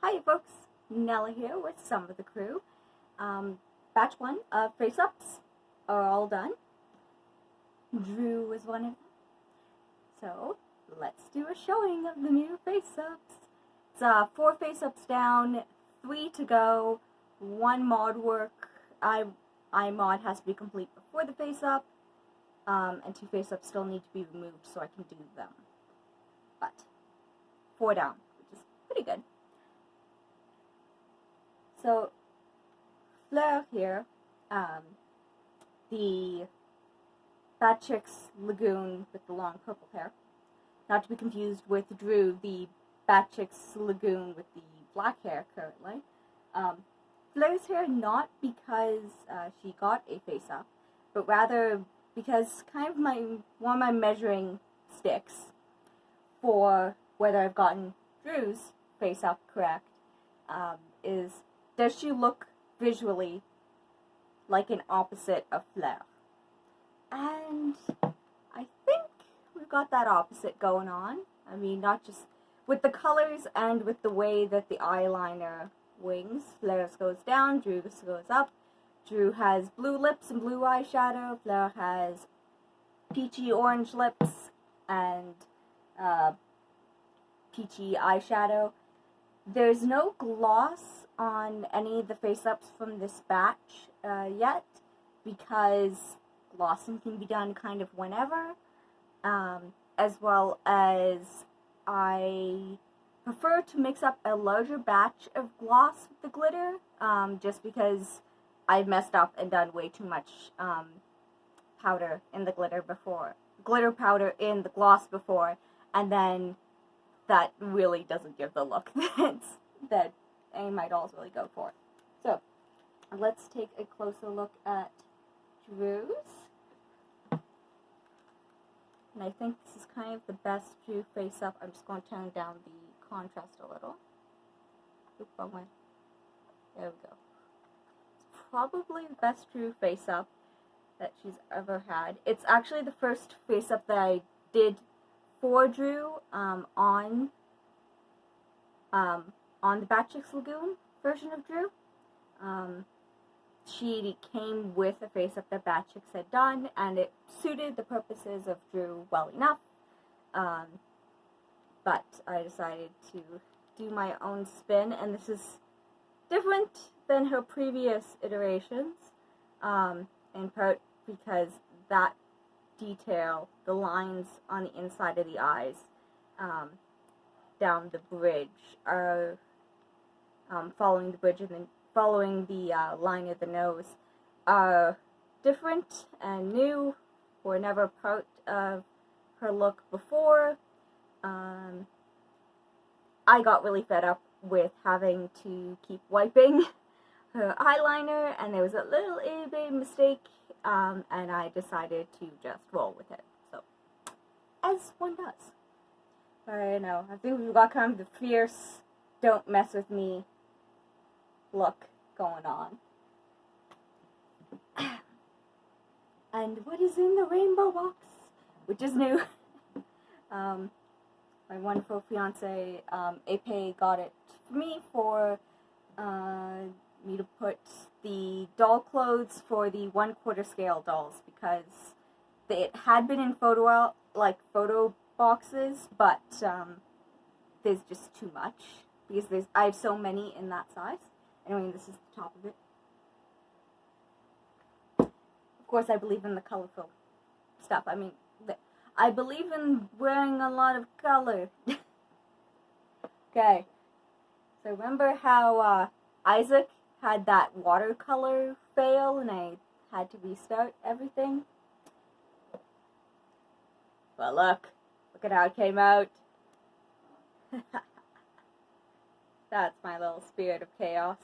Hi folks, Nella here with some of the crew. Batch 1 of Faceups are all done. Drew was one of them. So, let's do a showing of the new Faceups. It's 4 Faceups down, 3 to go, 1 mod work. mod has to be complete before the Faceup, and 2 Faceups still need to be removed so I can do them. But, 4 down, which is pretty good. So, Fleur here, the Batchix Lagoon with the long purple hair. Not to be confused with Drew, the Batchix Lagoon with the black hair currently. Fleur's here not because she got a face-up, but rather because kind of one of my measuring sticks for whether I've gotten Drew's face-up correct is, does she look visually like an opposite of Fleur? And I think we've got that opposite going on. I mean, not just with the colors and with the way that the eyeliner wings. Fleur's goes down, Drew's goes up. Drew has blue lips and blue eyeshadow. Fleur has peachy orange lips and peachy eyeshadow. There's no gloss on any of the face-ups from this batch yet, because glossing can be done kind of whenever, as well as I prefer to mix up a larger batch of gloss with the glitter, just because I've messed up and done way too much powder in the glitter powder in the gloss before, and then that really doesn't give the look that any of my dolls really go for. So, let's take a closer look at Drew's. And I think this is kind of the best Drew face-up. I'm just going to turn down the contrast a little. Oop, wrong way. There we go. It's probably the best Drew face-up that she's ever had. It's actually the first face-up that I did for Drew on the Batchix Lagoon version of Drew. She came with a face-up that Batchix had done, and it suited the purposes of Drew well enough. But I decided to do my own spin, and this is different than her previous iterations, in part because that detail, the lines on the inside of the eyes, down the bridge, are following the bridge and then following the line of the nose, are different and new, were never part of her look before. I got really fed up with having to keep wiping her eyeliner, and there was a little itty-bitty mistake, and I decided to just roll with it. So, as one does. I know, I think we've got kind of the fierce, don't mess with me look going on. And what is in the rainbow box? Which is new. My wonderful fiance, Ape, got it for me for me to put the doll clothes for the 1/4 scale dolls, because it had been in photo boxes, but there's just too much, because I have so many in that size. Anyway, this is the top of it. Of course, I believe in the colorful stuff. I mean, I believe in wearing a lot of color. Okay, so remember how Isaac had that watercolor fail and I had to restart everything? Well, look at how it came out. That's my little spirit of chaos.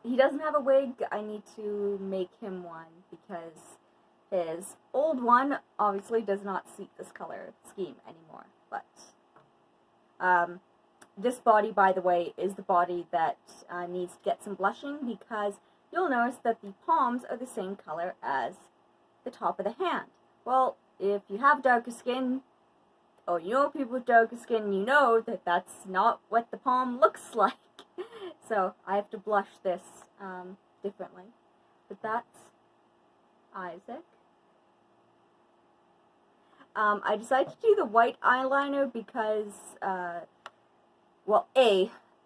He doesn't have a wig. I need to make him one, because his old one obviously does not suit this color scheme anymore. But this body, by the way, is the body that needs to get some blushing, because you'll notice that the palms are the same color as the top of the hand. Well, if you have darker skin, oh, you know people with darker skin, you know that that's not what the palm looks like. So I have to blush this differently. But that's Isaac. I decided to do the white eyeliner because, well,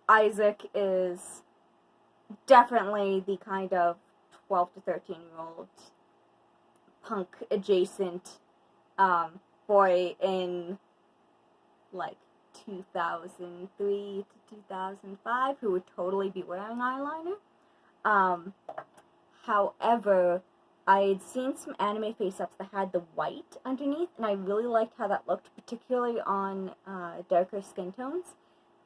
Isaac is definitely the kind of 12 to 13-year-old punk adjacent boy in like 2003 to 2005 who would totally be wearing eyeliner. However, I had seen some anime face-ups that had the white underneath, and I really liked how that looked, particularly on darker skin tones.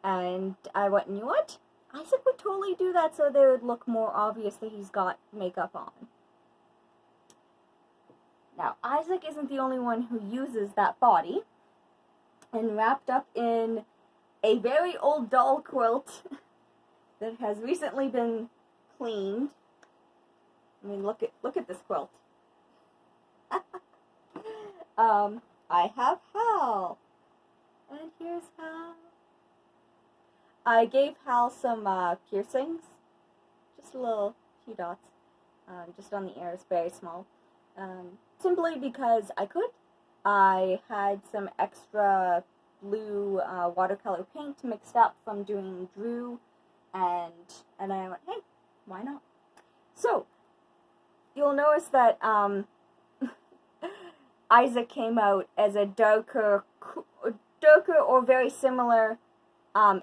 And I went, you know what? Isaac would totally do that so they would look more obvious that he's got makeup on. Now, Isaac isn't the only one who uses that body. And wrapped up in a very old doll quilt that has recently been cleaned. I mean, look at this quilt. I have Hal. And here's Hal. I gave Hal some piercings. Just a little few dots. Just on the ears, very small. Simply because I could. I had some extra blue watercolor paint mixed up from doing Drew, and I went, hey, why not? So, you'll notice that Isaac came out as a darker or very similar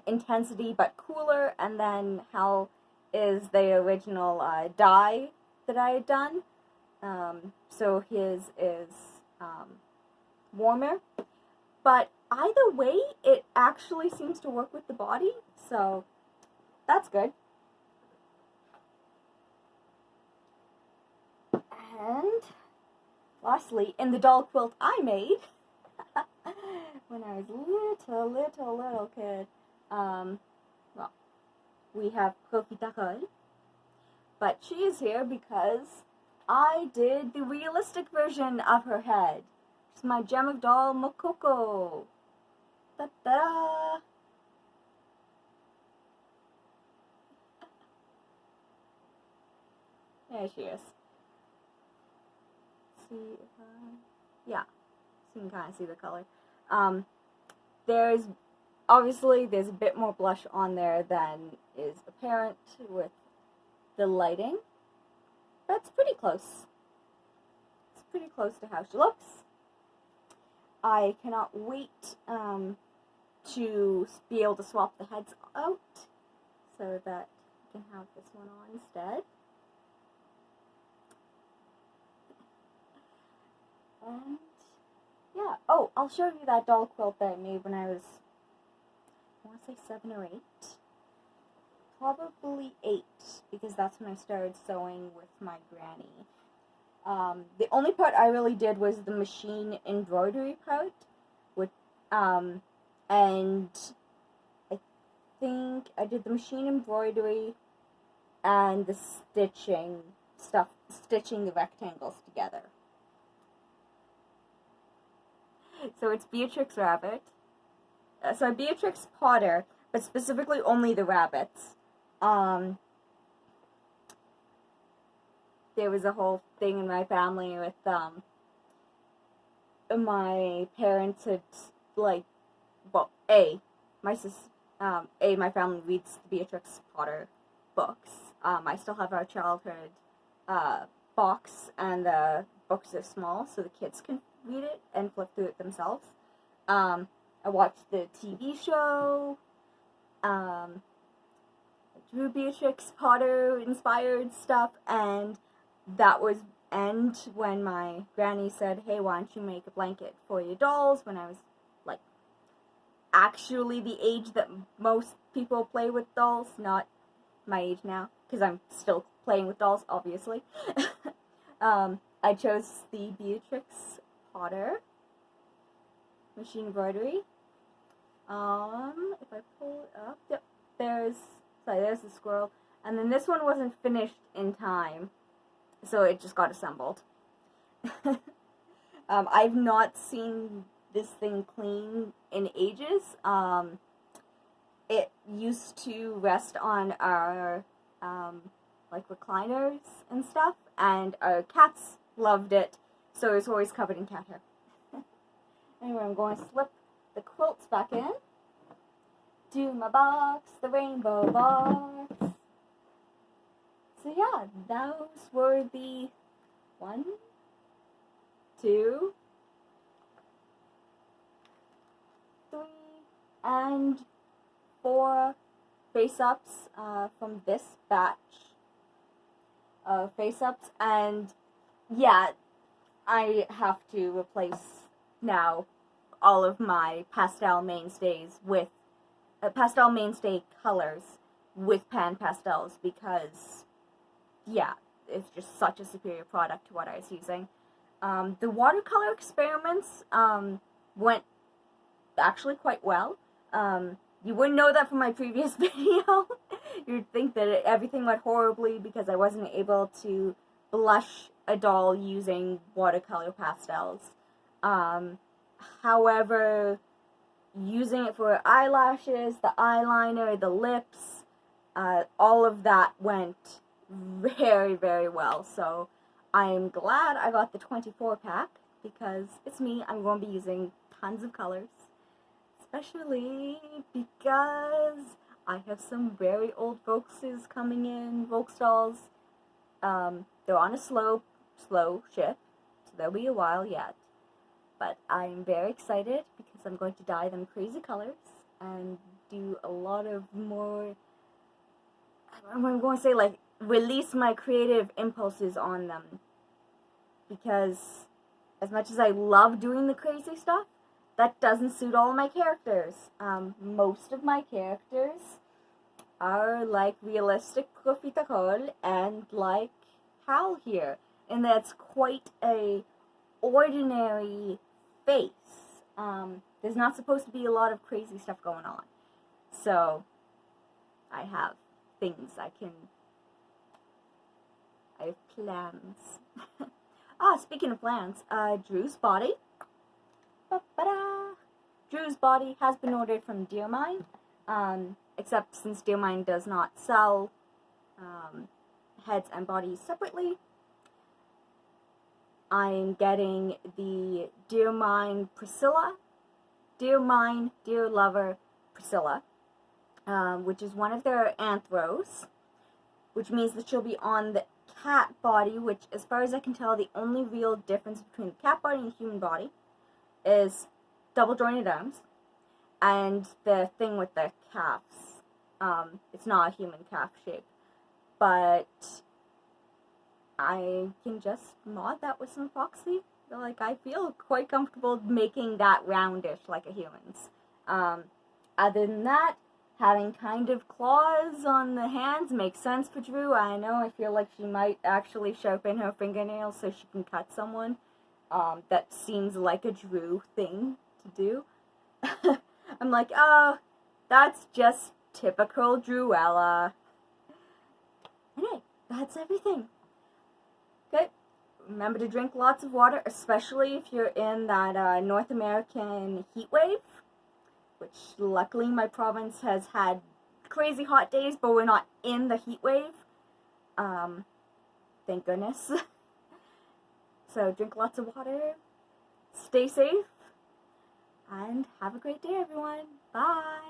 intensity, but cooler, and then Hal is the original dye that I had done. So his is warmer, but either way it actually seems to work with the body, so that's good. And lastly, in the doll quilt I made when I was little kid, well, we have Profiterole, but she is here because I did the realistic version of her head. It's my gem of doll, Mococo. Ta-da! There she is. See if yeah, so you can kind of see the color. There's a bit more blush on there than is apparent with the lighting. That's pretty close. It's pretty close to how she looks. I cannot wait to be able to swap the heads out so that I can have this one on instead. And yeah, oh, I'll show you that doll quilt that I made when I was, I want to say 7 or 8. Probably 8, because that's when I started sewing with my granny. The only part I really did was the machine embroidery part, and I think I did the machine embroidery and the stitching the rectangles together. So it's Beatrix Rabbit. Beatrix Potter, but specifically only the rabbits. There was a whole thing in my family with, my parents had, like, well, my family reads the Beatrix Potter books. I still have our childhood, box, and the books are small, so the kids can read it and flip through it themselves. I watched the TV show, drew Beatrix Potter inspired stuff, and that was when my granny said, hey, why don't you make a blanket for your dolls, when I was like actually the age that most people play with dolls, not my age now, because I'm still playing with dolls, obviously. I chose the Beatrix Potter machine embroidery. If I pull it up, yep, there's the squirrel, and then this one wasn't finished in time, so it just got assembled. I've not seen this thing clean in ages. It used to rest on our like recliners and stuff, and our cats loved it, so it's always covered in cat hair. Anyway, I'm going to slip the quilts back in. Do my box, the rainbow box. So yeah, those were the 1, 2, 3, and 4 face-ups from this batch of face-ups, and yeah, I have to replace now all of my pastel mainstays with pastel mainstay colors with Pan Pastels, because yeah, it's just such a superior product to what I was using. The watercolor experiments went actually quite well. You wouldn't know that from my previous video. You'd think that everything went horribly because I wasn't able to blush a doll using watercolor pastels. However, using it for eyelashes, the eyeliner, the lips, all of that went very, very well. So I'm glad I got the 24 pack, because it's me. I'm going to be using tons of colors. Especially because I have some very old Volkses coming in, Volk stalls. They're on a slow ship, so there'll be a while yet. But I'm very excited because I'm going to dye them crazy colors and do a lot of more, I'm going to say, like, release my creative impulses on them. Because as much as I love doing the crazy stuff, that doesn't suit all my characters. Most of my characters are like realistic Profiterole and like Hal here. And that's quite a ordinary face. There's not supposed to be a lot of crazy stuff going on. So, I have things I have plans. Speaking of plans, Drew's body. Drew's body has been ordered from Deermine, except since Deermine does not sell heads and bodies separately, I'm getting the Deermine Priscilla, Deermine, Dear Lover Priscilla, which is one of their anthros, which means that she'll be on the cat body, which, as far as I can tell, the only real difference between the cat body and the human body is double jointed arms, and the thing with the calves. It's not a human calf shape, but I can just mod that with some epoxy. Like, I feel quite comfortable making that roundish like a human's. Other than that, having kind of claws on the hands makes sense for Drew. I know, I feel like she might actually sharpen her fingernails so she can cut someone. That seems like a Drew thing to do. I'm like, oh, that's just typical Druella. Anyway, that's everything. Okay, remember to drink lots of water, especially if you're in that North American heat wave, which luckily my province has had crazy hot days, but we're not in the heat wave. Thank goodness. So drink lots of water, stay safe, and have a great day, everyone. Bye!